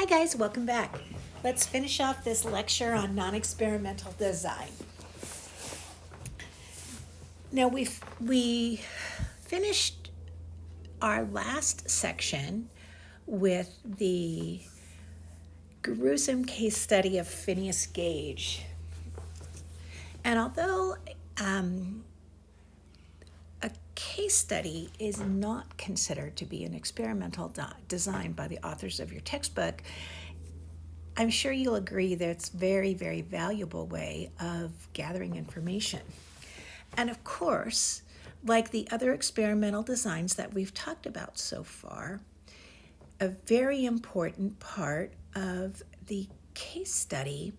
Hi guys, welcome back. Let's finish off this lecture on non-experimental design. Now we finished our last section with the gruesome case study of Phineas Gage. And although a case study is not considered to be an experimental design by the authors of your textbook, I'm sure you'll agree that it's a very, very valuable way of gathering information. And of course, like the other experimental designs that we've talked about so far, a very important part of the case study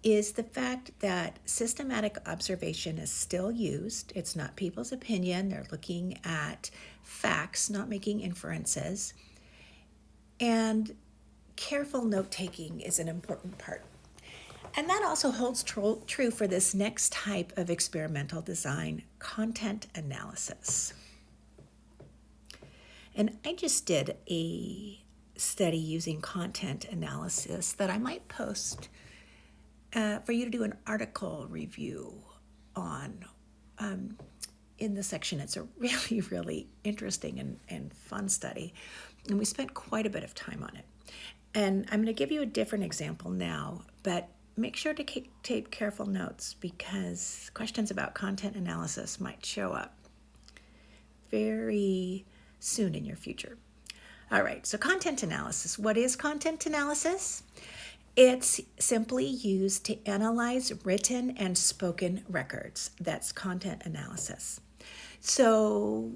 is the fact that systematic observation is still used. It's not people's opinion. They're looking at facts, not making inferences. And careful note-taking is an important part. And that also holds true for this next type of experimental design, content analysis. And I just did a study using content analysis that I might post for you to do an article review on in the section. It's a really, really interesting and fun study. And we spent quite a bit of time on it. And I'm going to give you a different example now, but make sure to take careful notes because questions about content analysis might show up very soon in your future. All right, so content analysis. What is content analysis? It's simply used to analyze written and spoken records. That's content analysis. So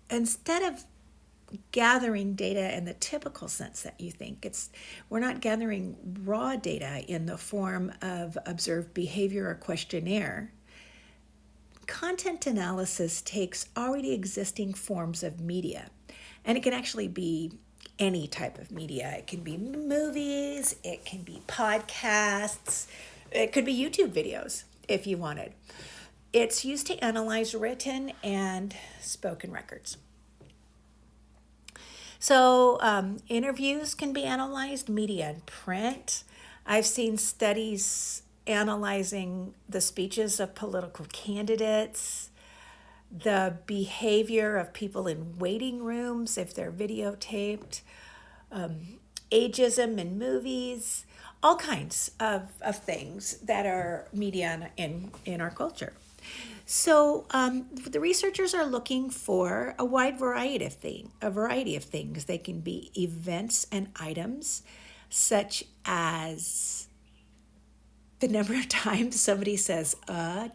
instead of gathering data in the typical sense that you think, we're not gathering raw data in the form of observed behavior or questionnaire. Content analysis takes already existing forms of media, and it can actually be any type of media. It can be movies, it can be podcasts, it could be YouTube videos if you wanted. It's used to analyze written and spoken records. So interviews can be analyzed, media and print. I've seen studies analyzing the speeches of political candidates, the behavior of people in waiting rooms if they're videotaped, ageism in movies, all kinds of things that are media in our culture. So the researchers are looking for a wide variety of things. They can be events and items, such as the number of times somebody says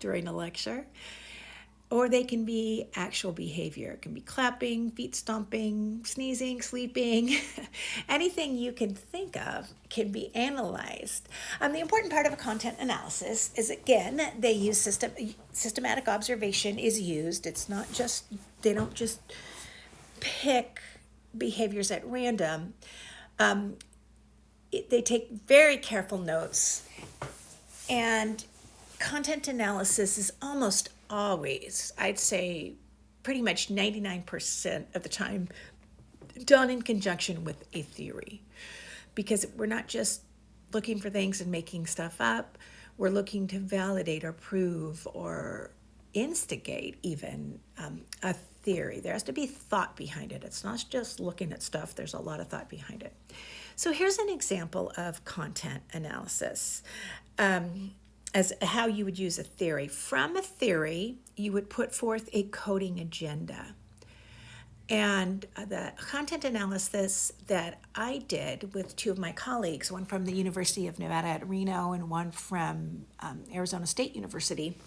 during a lecture, or they can be actual behavior. It can be clapping, feet stomping, sneezing, sleeping. Anything you can think of can be analyzed. The important part of a content analysis is, again, they use systematic observation is used. It's not just, they don't just pick behaviors at random. They take very careful notes. And content analysis is almost always, I'd say pretty much 99% of the time, done in conjunction with a theory. Because we're not just looking for things and making stuff up, we're looking to validate or prove or instigate even a theory. There has to be thought behind it. It's not just looking at stuff, there's a lot of thought behind it. So here's an example of content analysis. As how you would use a theory. From a theory, you would put forth a coding agenda. And the content analysis that I did with two of my colleagues, one from the University of Nevada at Reno and one from Arizona State University.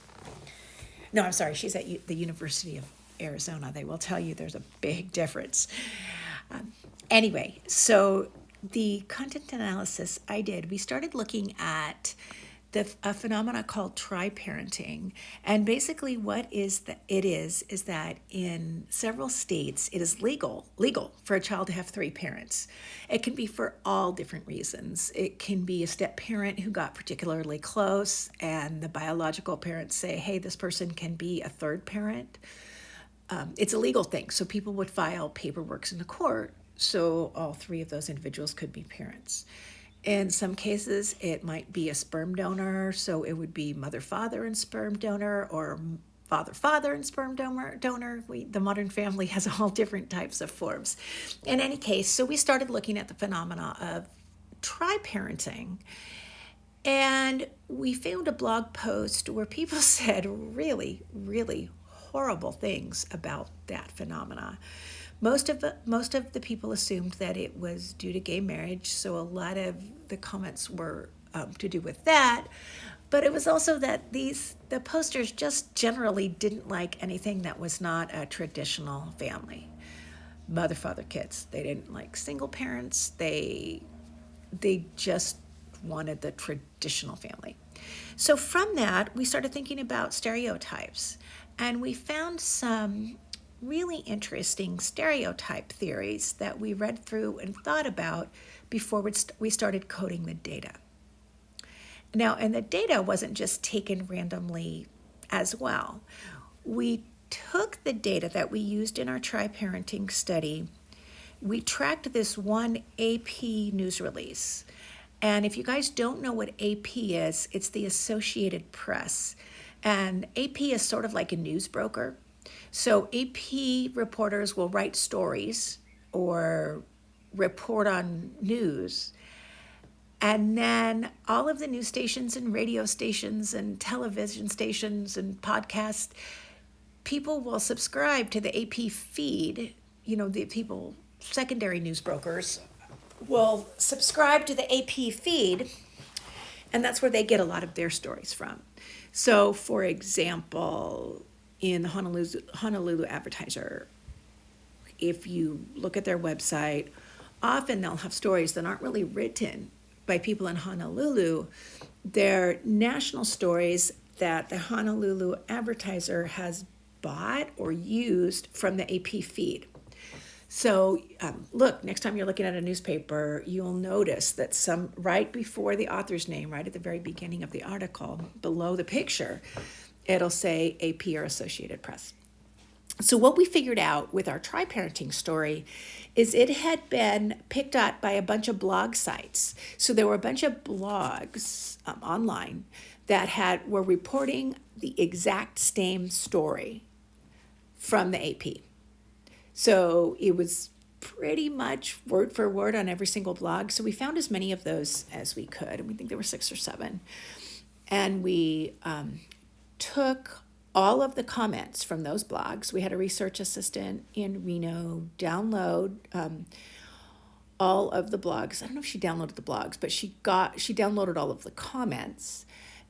No, I'm sorry, she's at the University of Arizona. They will tell you there's a big difference. Anyway, so the content analysis I did, we started looking at a phenomena called tri-parenting. And basically what is that in several states, it is legal for a child to have three parents. It can be for all different reasons. It can be a step parent who got particularly close and the biological parents say, hey, this person can be a third parent. It's a legal thing. So people would file paperwork in the court so all three of those individuals could be parents. In some cases, it might be a sperm donor, so it would be mother-father and sperm donor, or father-father and sperm donor. The modern family has all different types of forms. In any case, so we started looking at the phenomena of tri-parenting, and we found a blog post where people said really, really horrible things about that phenomena. Most of the people assumed that it was due to gay marriage, so a lot of the comments were to do with that. But it was also that the posters just generally didn't like anything that was not a traditional family. Mother, father, kids. They didn't like single parents. They just wanted the traditional family. So from that, we started thinking about stereotypes, and we found some really interesting stereotype theories that we read through and thought about before we started coding the data. Now, and the data wasn't just taken randomly as well. We took the data that we used in our tri-parenting study. We tracked this one AP news release. And if you guys don't know what AP is, it's the Associated Press. And AP is sort of like a news broker. So AP reporters will write stories or report on news. And then all of the news stations and radio stations and television stations and podcasts, people will subscribe to the AP feed. The people, secondary news brokers, will subscribe to the AP feed, and that's where they get a lot of their stories from. So, for example, in the Honolulu Advertiser, if you look at their website, often they'll have stories that aren't really written by people in Honolulu. They're national stories that the Honolulu Advertiser has bought or used from the AP feed. So look, next time you're looking at a newspaper, you'll notice that right before the author's name, right at the very beginning of the article, below the picture, it'll say AP or Associated Press. So what we figured out with our tri-parenting story is it had been picked up by a bunch of blog sites. So there were a bunch of blogs online that were reporting the exact same story from the AP. So it was pretty much word for word on every single blog. So we found as many of those as we could, and we think there were 6 or 7. And we took all of the comments from those blogs. We had a research assistant in Reno download all of the blogs. I don't know if she downloaded the blogs, but she downloaded all of the comments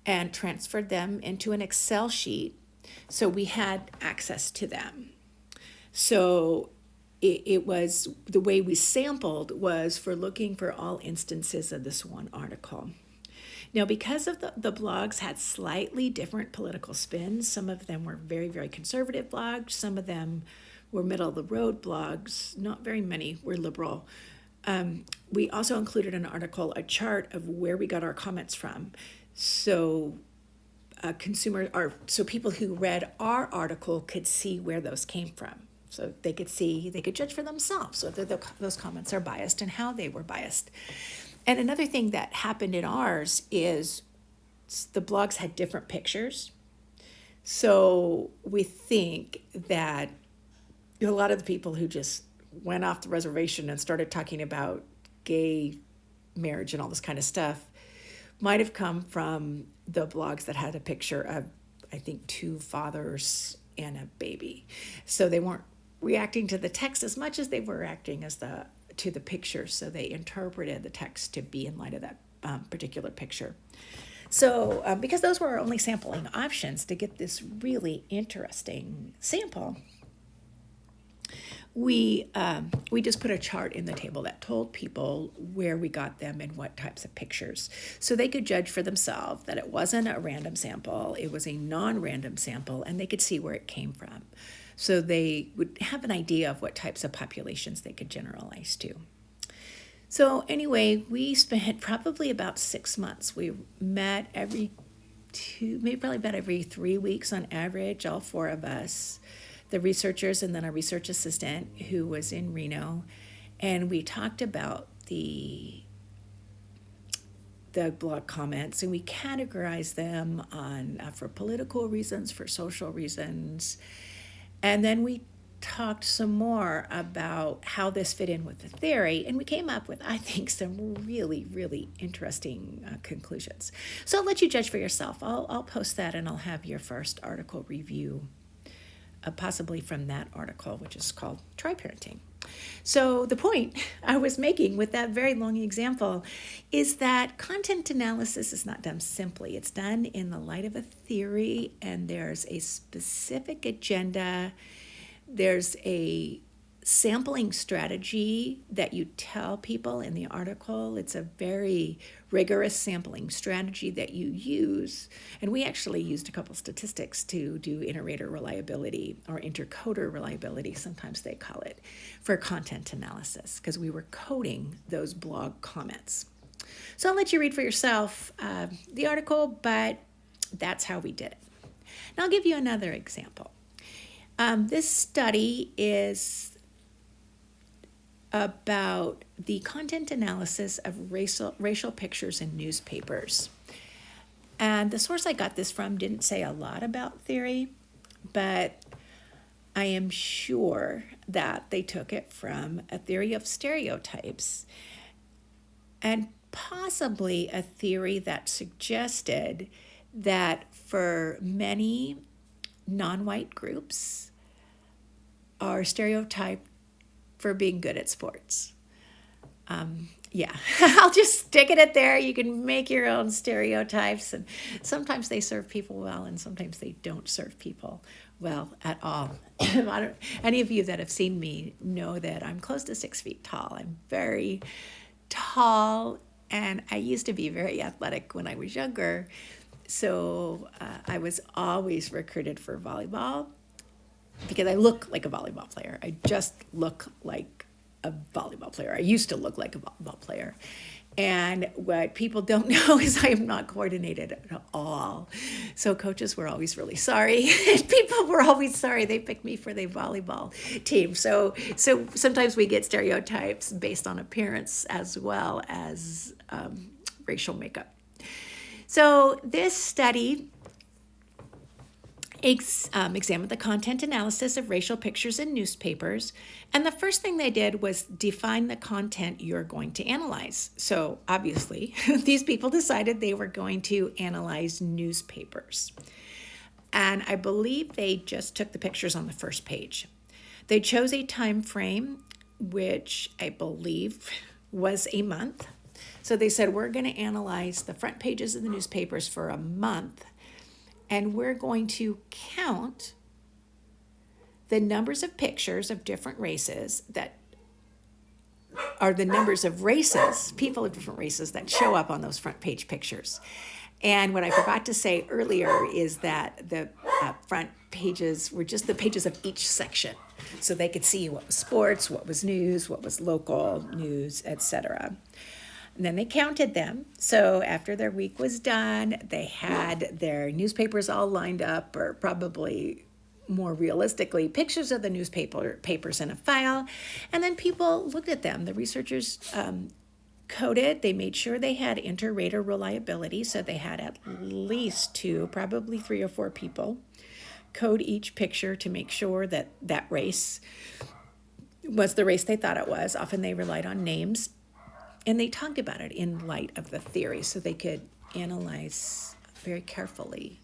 and transferred them into an Excel sheet, so we had access to them. So it was, the way we sampled was for looking for all instances of this one article. Now, because of the blogs had slightly different political spins, some of them were very, very conservative blogs, some of them were middle-of-the-road blogs, not very many were liberal. We also included an article, a chart of where we got our comments from. So so people who read our article could see where those came from. So they could judge for themselves whether those comments are biased and how they were biased. And another thing that happened in ours is the blogs had different pictures. So we think that a lot of the people who just went off the reservation and started talking about gay marriage and all this kind of stuff might have come from the blogs that had a picture of, I think, 2 fathers and a baby. So they weren't reacting to the text as much as they were reacting to the picture. So they interpreted the text to be in light of that particular picture. So because those were our only sampling options to get this really interesting sample, we just put a chart in the table that told people where we got them and what types of pictures. So they could judge for themselves that it wasn't a random sample, it was a non-random sample, and they could see where it came from. So they would have an idea of what types of populations they could generalize to. So anyway, we spent probably about 6 months. We met every 3 weeks on average, all 4 of us, the researchers and then our research assistant who was in Reno. And we talked about the blog comments, and we categorized them on for political reasons, for social reasons. And then we talked some more about how this fit in with the theory, and we came up with, I think, some really, really interesting conclusions. So I'll let you judge for yourself. I'll post that, and I'll have your first article review, possibly from that article, which is called Try Parenting. So the point I was making with that very long example is that content analysis is not done simply. It's done in the light of a theory, and there's a specific agenda. There's a sampling strategy that you tell people in the article. It's a very rigorous sampling strategy that you use. And we actually used a couple statistics to do inter-rater reliability, or intercoder reliability, sometimes they call it, for content analysis, because we were coding those blog comments. So I'll let you read for yourself the article, but that's how we did it. Now I'll give you another example. This study is about the content analysis of racial pictures in newspapers. And the source I got this from didn't say a lot about theory, but I am sure that they took it from a theory of stereotypes, and possibly a theory that suggested that for many non-white groups are stereotyped for being good at sports. I'll just stick it there. You can make your own stereotypes, and sometimes they serve people well, and sometimes they don't serve people well at all. Any of you that have seen me know that I'm close to 6 feet tall. I'm very tall, and I used to be very athletic when I was younger. So I was always recruited for volleyball because I look like a volleyball player. I just look like a volleyball player. I used to look like a volleyball player. And what people don't know is I am not coordinated at all. So coaches were always really sorry. People were always sorry they picked me for the volleyball team. So sometimes we get stereotypes based on appearance as well as racial makeup. So this study examined the content analysis of racial pictures in newspapers, and the first thing they did was define the content you're going to analyze. So obviously, these people decided they were going to analyze newspapers. And I believe they just took the pictures on the first page. They chose a time frame, which I believe was a month. So they said, we're going to analyze the front pages of the newspapers for a month, and we're going to count the numbers of pictures of different races that are the numbers of races, people of different races that show up on those front page pictures. And what I forgot to say earlier is that the front pages were just the pages of each section. So they could see what was sports, what was news, what was local news, etc. And then they counted them. So after their week was done, they had their newspapers all lined up, or probably more realistically, pictures of the newspapers in a file. And then people looked at them. The researchers coded. They made sure they had inter-rater reliability. So they had at least 2, probably 3 or 4 people code each picture to make sure that that race was the race they thought it was. Often they relied on names. And they talked about it in light of the theory, so they could analyze very carefully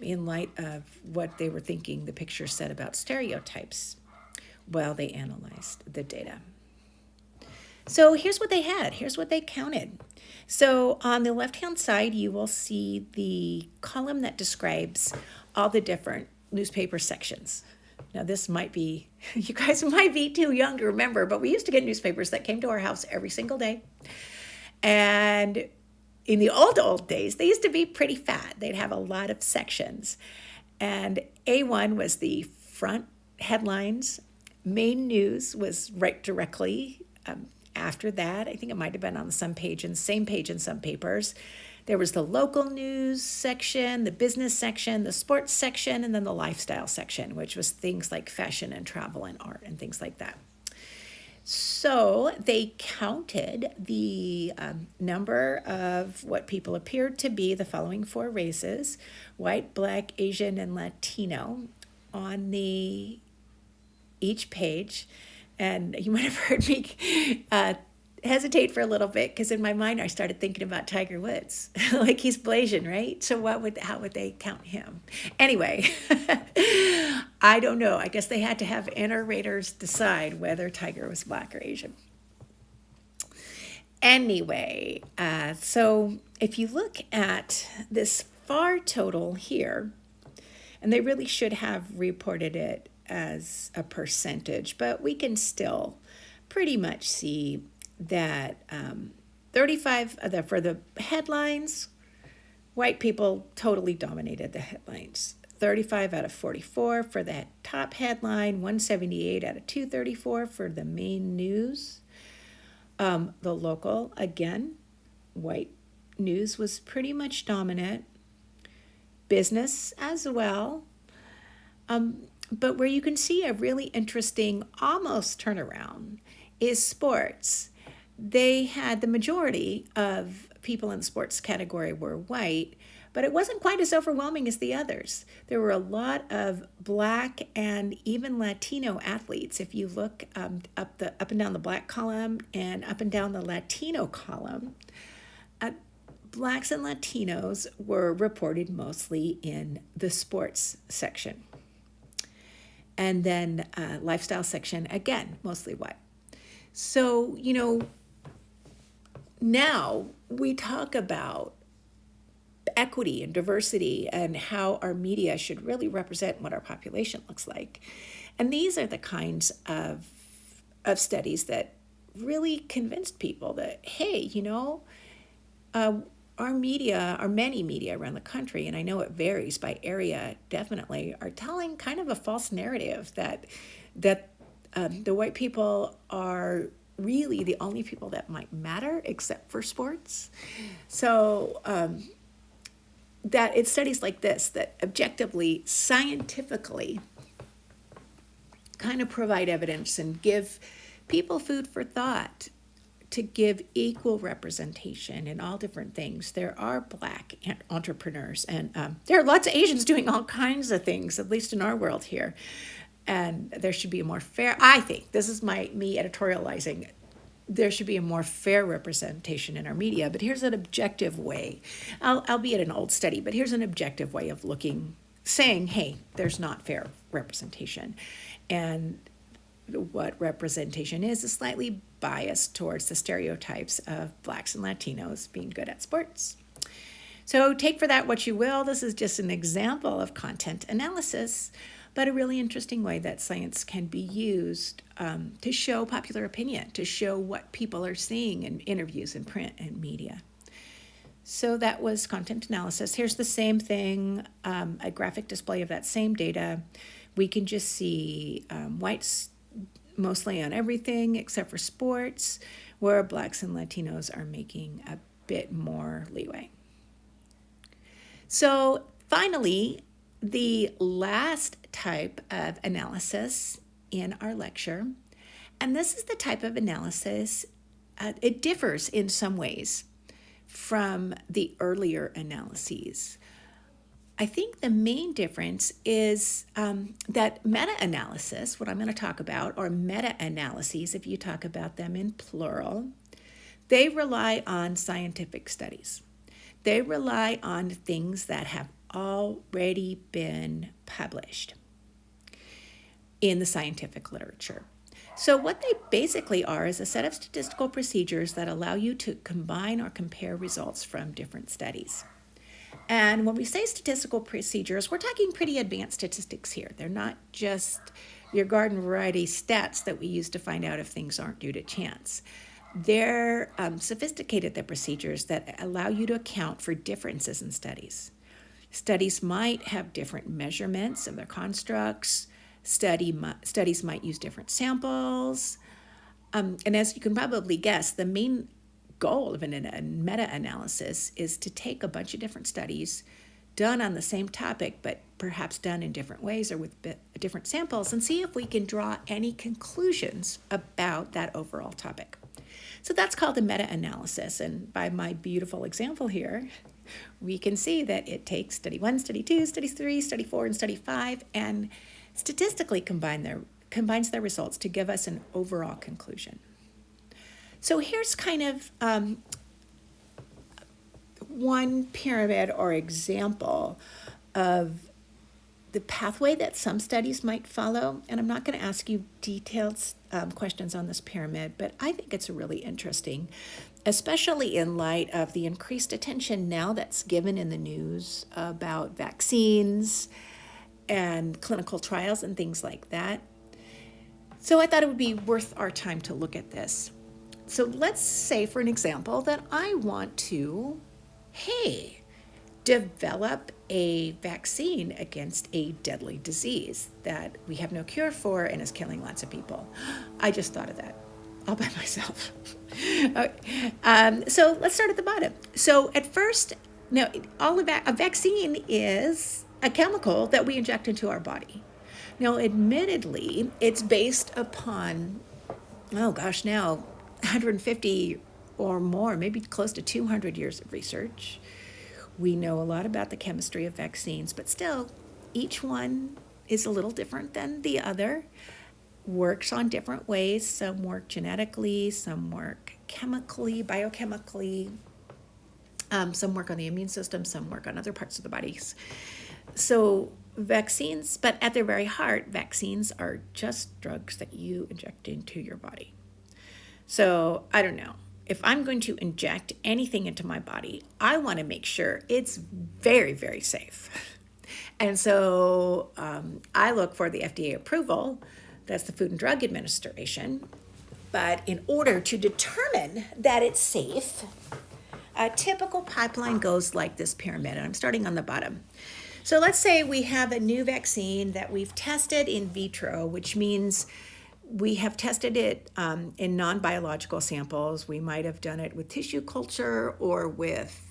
in light of what they were thinking the picture said about stereotypes while they analyzed the data. So here's what they had. Here's what they counted. So on the left-hand side, you will see the column that describes all the different newspaper sections. Now, this might be, you guys might be too young to remember, but we used to get newspapers that came to our house every single day. And in the old days, they used to be pretty fat. They'd have a lot of sections. And A1 was the front headlines. Main news was right directly after that. I think it might have been on the same page in some papers. There was the local news section, the business section, the sports section, and then the lifestyle section, which was things like fashion and travel and art and things like that. So they counted the number of what people appeared to be the following four races: white, black, Asian, and Latino on the each page. And you might have heard me hesitate for a little bit because in my mind I started thinking about Tiger Woods. Like he's Blasian, right? So how would they count him? Anyway, I don't know. I guess they had to have NEResearch decide whether Tiger was black or Asian. Anyway, so if you look at this far total here, and they really should have reported it as a percentage, but we can still pretty much see that 35 for the headlines, white people totally dominated the headlines. 35 out of 44 for the top headline, 178 out of 234 for the main news. The local, again, white news was pretty much dominant. Business as well. But where you can see a really interesting almost turnaround is sports. They had the majority of people in the sports category were white, but it wasn't quite as overwhelming as the others. There were a lot of black and even Latino athletes. If you look up and down the black column and up and down the Latino column, blacks and Latinos were reported mostly in the sports section. And then lifestyle section, again, mostly white. So, now we talk about equity and diversity and how our media should really represent what our population looks like. And these are the kinds of studies that really convinced people that, hey, our media, our many media around the country, and I know it varies by area, definitely, are telling kind of a false narrative that the white people are really the only people that might matter except for sports. So that it's studies like this that objectively, scientifically, kind of provide evidence and give people food for thought to give equal representation in all different things. There are black entrepreneurs, and there are lots of Asians doing all kinds of things, at least in our world here. And there should be a more fair, I think, this is me editorializing, there should be a more fair representation in our media. But here's an objective way, albeit an old study, but here's an objective way of saying, hey, there's not fair representation. And what representation is slightly biased towards the stereotypes of blacks and Latinos being good at sports. So take for that what you will. This is just an example of content analysis, but a really interesting way that science can be used to show popular opinion, to show what people are seeing in interviews in print and media. So that was content analysis. Here's the same thing, a graphic display of that same data. We can just see whites mostly on everything except for sports, where blacks and Latinos are making a bit more leeway. So finally, the last type of analysis in our lecture, and this is the type of analysis, it differs in some ways from the earlier analyses. I think the main difference is that meta-analysis, what I'm going to talk about, or meta-analyses, if you talk about them in plural, they rely on scientific studies. They rely on things that have already been published in the scientific literature. So what they basically are is a set of statistical procedures that allow you to combine or compare results from different studies. And when we say statistical procedures, we're talking pretty advanced statistics here. They're not just your garden variety stats that we use to find out if things aren't due to chance. They're sophisticated procedures that allow you to account for differences in studies. Studies might have different measurements of their constructs. Studies might use different samples. And as you can probably guess, the main goal of a meta-analysis is to take a bunch of different studies, done on the same topic, but perhaps done in different ways or with different samples, and see if we can draw any conclusions about that overall topic. So that's called a meta-analysis. And by my beautiful example here, we can see that it takes study 1, study 2, study 3, study 4, and study 5, and statistically combines their results to give us an overall conclusion. So here's kind of one pyramid or example of the pathway that some studies might follow. And I'm not going to ask you detailed questions on this pyramid, but I think it's really interesting, especially in light of the increased attention now that's given in the news about vaccines and clinical trials and things like that. So I thought it would be worth our time to look at this. So let's say, for an example, that I want to, develop a vaccine against a deadly disease that we have no cure for and is killing lots of people. I just thought of that all by myself. Okay. So let's start at the bottom. So at first, now, a vaccine is a chemical that we inject into our body. Now, admittedly, it's based upon, now 150 or more, maybe close to 200 years of research. We know a lot about the chemistry of vaccines, but still, each one is a little different than the other, works on different ways. Some work genetically, some work chemically, biochemically, some work on the immune system, some work on other parts of the bodies. So vaccines, but at their very heart, vaccines are just drugs that you inject into your body. So I don't know. If I'm going to inject anything into my body, I want to make sure it's very, very safe. And so I look for the FDA approval. That's the Food and Drug Administration. But in order to determine that it's safe, a typical pipeline goes like this pyramid. And I'm starting on the bottom. So let's say we have a new vaccine that we've tested in vitro, which means we have tested it in non-biological samples. We might have done it with tissue culture or with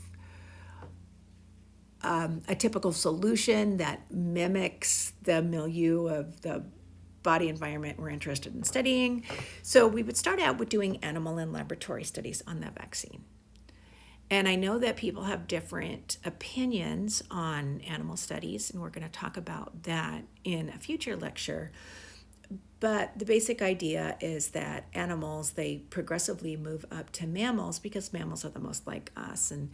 a typical solution that mimics the milieu of the body environment we're interested in studying. So we would start out with doing animal and laboratory studies on that vaccine. And I know that people have different opinions on animal studies, and we're going to talk about that in a future lecture. But the basic idea is that animals, they progressively move up to mammals because mammals are the most like us. And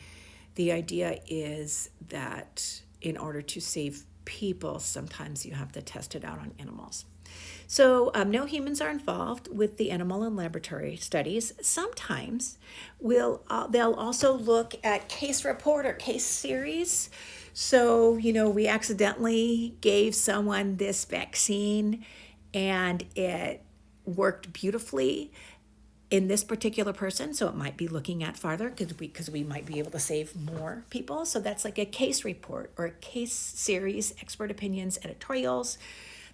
the idea is that in order to save people, sometimes you have to test it out on animals. So no humans are involved with the animal and laboratory studies. Sometimes they'll also look at case report or case series. So, we accidentally gave someone this vaccine and it worked beautifully in this particular person. So it might be looking at farther because we might be able to save more people. So that's like a case report or a case series, expert opinions, editorials.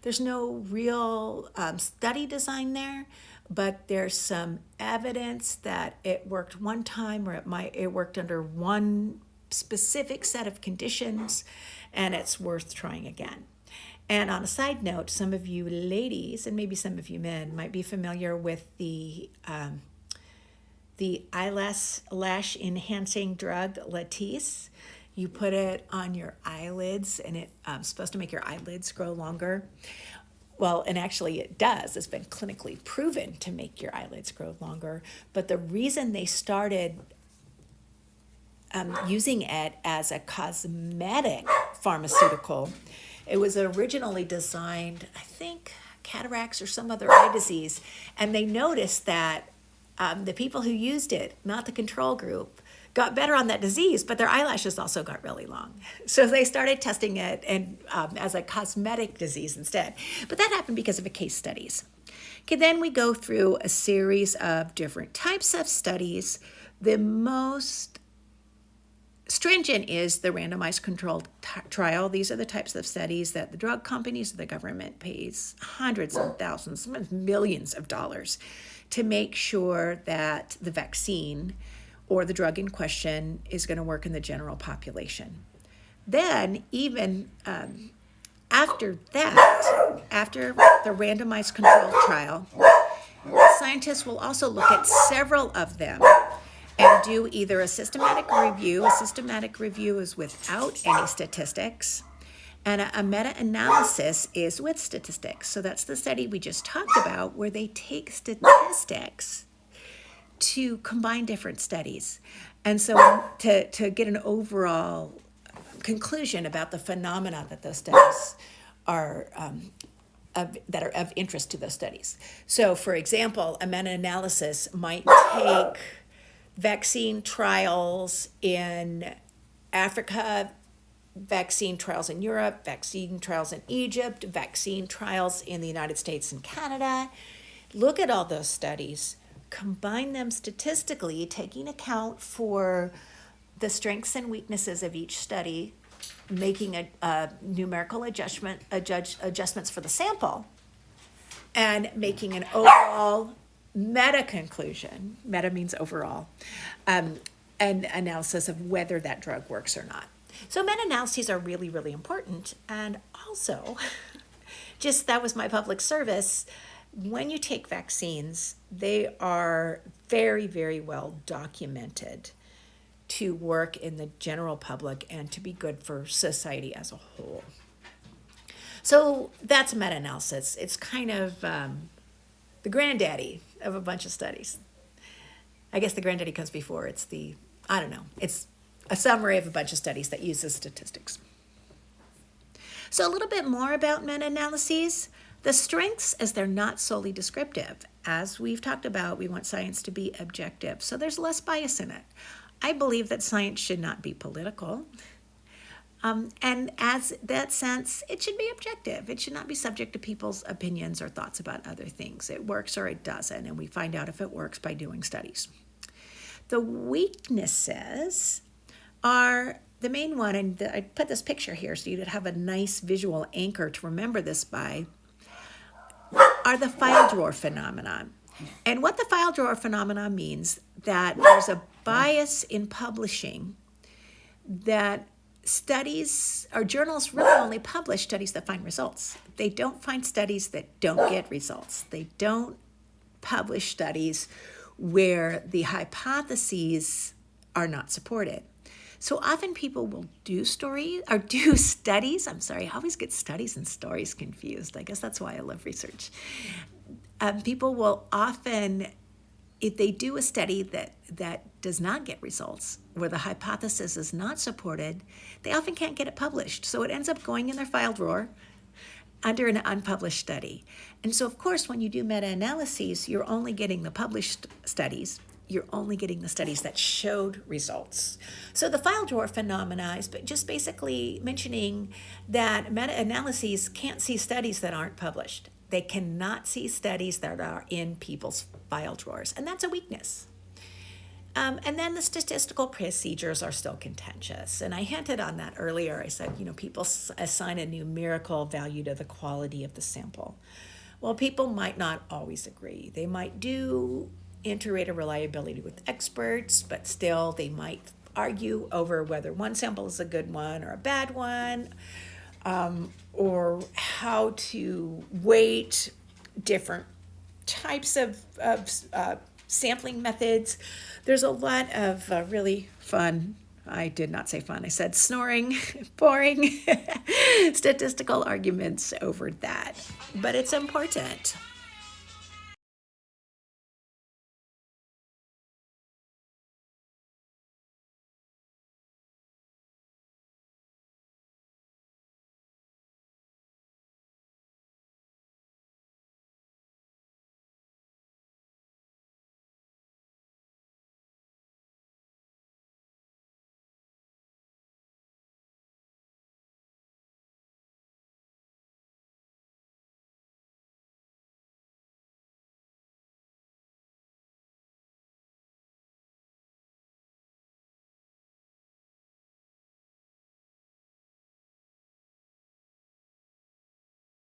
There's no real study design there, but there's some evidence that it worked one time or it worked under one specific set of conditions, and it's worth trying again. And on a side note, some of you ladies and maybe some of you men might be familiar with the eyelash enhancing drug Latisse. You put it on your eyelids, and it's supposed to make your eyelids grow longer. Well, and actually it does. It's been clinically proven to make your eyelids grow longer. But the reason they started using it as a cosmetic pharmaceutical, it was originally designed, I think, cataracts or some other eye disease. And they noticed that the people who used it, not the control group, got better on that disease, but their eyelashes also got really long. So they started testing it as a cosmetic disease instead. But that happened because of case studies. Okay, then we go through a series of different types of studies. The most stringent is the randomized controlled trial. These are the types of studies that the drug companies or the government pays hundreds of thousands, sometimes millions of dollars to make sure that the vaccine or the drug in question is going to work in the general population. Then, even after that, after the randomized controlled trial, scientists will also look at several of them and do either a systematic review. A systematic review is without any statistics, and a meta-analysis is with statistics. So that's the study we just talked about, where they take statistics to combine different studies. And so to get an overall conclusion about the phenomena that those studies are that are of interest to those studies. So, for example, a meta-analysis might take vaccine trials in Africa, vaccine trials in Europe, vaccine trials in Egypt, vaccine trials in the United States and Canada. Look at all those studies, combine them statistically, taking account for the strengths and weaknesses of each study, making a numerical adjustments for the sample, and making an overall meta conclusion. Meta means overall, an analysis of whether that drug works or not. So meta-analyses are really, really important. And also, just that was my public service, when you take vaccines, they are very, very well documented to work in the general public and to be good for society as a whole. So that's meta-analysis. It's kind of the granddaddy of a bunch of studies. I guess the granddaddy comes before. It's it's a summary of a bunch of studies that uses statistics. So a little bit more about meta-analyses. The strengths is they're not solely descriptive. As we've talked about, we want science to be objective, so there's less bias in it. I believe that science should not be political. And as that sense, it should be objective. It should not be subject to people's opinions or thoughts about other things. It works or it doesn't, and we find out if it works by doing studies. The weaknesses are the main one, and I put this picture here so you'd have a nice visual anchor to remember this by, are the file drawer phenomenon. And what the file drawer phenomenon means, that there's a bias in publishing, that studies or journals really only publish studies that find results. They don't find studies that don't get results. They don't publish studies where the hypotheses are not supported. So often people will do studies. I always get studies and stories confused. I guess that's why I love research. People will often, if they do a study that does not get results, where the hypothesis is not supported, they often can't get it published. So it ends up going in their file drawer under an unpublished study. And so, of course, when you do meta-analyses, you're only getting the published studies. You're only getting the studies that showed results. So the file drawer phenomena is just basically mentioning that meta-analyses can't see studies that aren't published. They cannot see studies that are in people's file drawers, and that's a weakness. And then the statistical procedures are still contentious. And I hinted on that earlier. I said, people assign a numerical value to the quality of the sample. Well, people might not always agree. They might do inter-rater reliability with experts, but still they might argue over whether one sample is a good one or a bad one, or how to weight different types of sampling methods. There's a lot of really fun, I did not say fun, I said snoring, boring statistical arguments over that. But it's important.